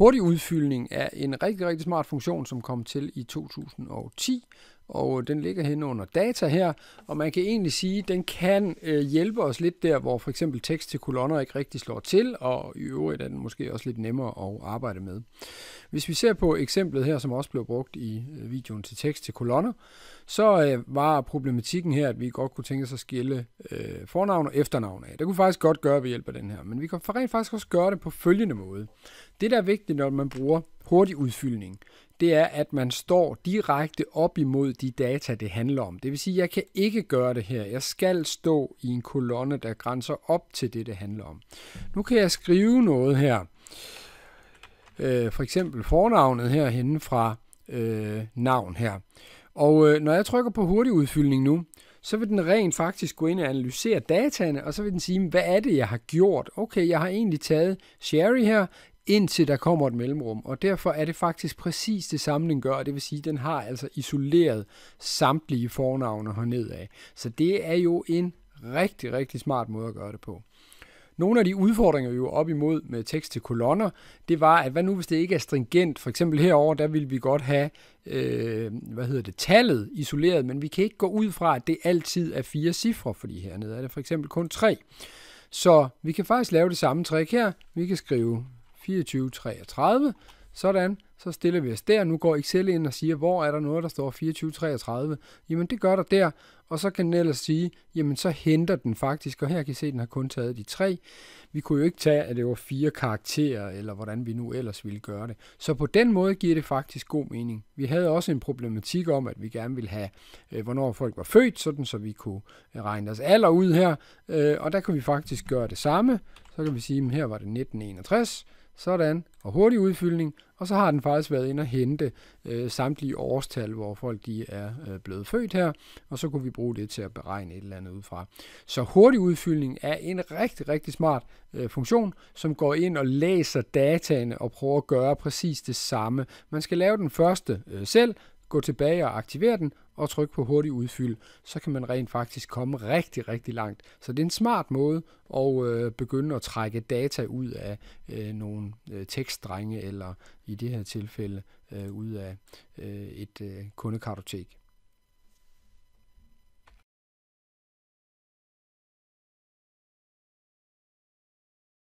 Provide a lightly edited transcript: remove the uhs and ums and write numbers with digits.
Hurtig udfyldning er en rigtig, rigtig smart funktion, som kom til i 2010, og den ligger hen under data her, og man kan egentlig sige, at den kan hjælpe os lidt der, hvor for eksempel tekst til kolonner ikke rigtig slår til, og i øvrigt er den måske også lidt nemmere at arbejde med. Hvis vi ser på eksemplet her, som også blev brugt i videoen til tekst til kolonner, så var problematikken her, at vi godt kunne tænke os at skille fornavn og efternavn af. Det kunne vi faktisk godt gøre ved hjælp af den her, men vi kan rent faktisk også gøre det på følgende måde. Det, der er vigtigt, når man bruger hurtig udfyldning, det er, at man står direkte op imod de data, det handler om. Det vil sige, at jeg kan ikke gøre det her. Jeg skal stå i en kolonne, der grænser op til det handler om. Nu kan jeg skrive noget her. For eksempel fornavnet herhenne fra navn her. Og når jeg trykker på hurtig udfyldning nu, så vil den rent faktisk gå ind og analysere dataene, og så vil den sige, hvad er det, jeg har gjort? Okay, jeg har egentlig taget Sherry her, indtil der kommer et mellemrum, og derfor er det faktisk præcis det samme, den gør, det vil sige, at den har altså isoleret samtlige fornavne hernede af. Så det er jo en rigtig, rigtig smart måde at gøre det på. Nogle af de udfordringer, vi var op imod med tekst til kolonner, det var, at hvad nu hvis det ikke er stringent? For eksempel herover, der vil vi godt have tallet isoleret, men vi kan ikke gå ud fra, at det altid er 4 cifre, fordi hernede er det for eksempel kun 3. Så vi kan faktisk lave det samme trick her. Vi kan skrive 2433, sådan, så stiller vi os der. Nu går Excel ind og siger, hvor er der noget, der står 2433? Jamen det gør der der, og så kan den ellers sige, jamen så henter den faktisk, og her kan I se, at den har kun taget de 3. Vi kunne jo ikke tage, at det var 4 karakterer, eller hvordan vi nu ellers ville gøre det. Så på den måde giver det faktisk god mening. Vi havde også en problematik om, at vi gerne ville have, hvornår folk var født, sådan så vi kunne regne deres alder ud her, og der kan vi faktisk gøre det samme. Så kan vi sige, at her var det 1961, sådan, og hurtig udfyldning, og så har den faktisk været inde og hente samtlige årstal, hvor folk de er blevet født her, og så kunne vi bruge det til at beregne et eller andet ud fra. Så hurtig udfyldning er en rigtig, rigtig smart funktion, som går ind og læser dataene og prøver at gøre præcis det samme. Man skal lave den første selv, gå tilbage og aktivere den, og trykke på hurtig udfyld, så kan man rent faktisk komme rigtig, rigtig langt. Så det er en smart måde at begynde at trække data ud af nogle tekststrenge, eller i det her tilfælde ud af et kundekartotek.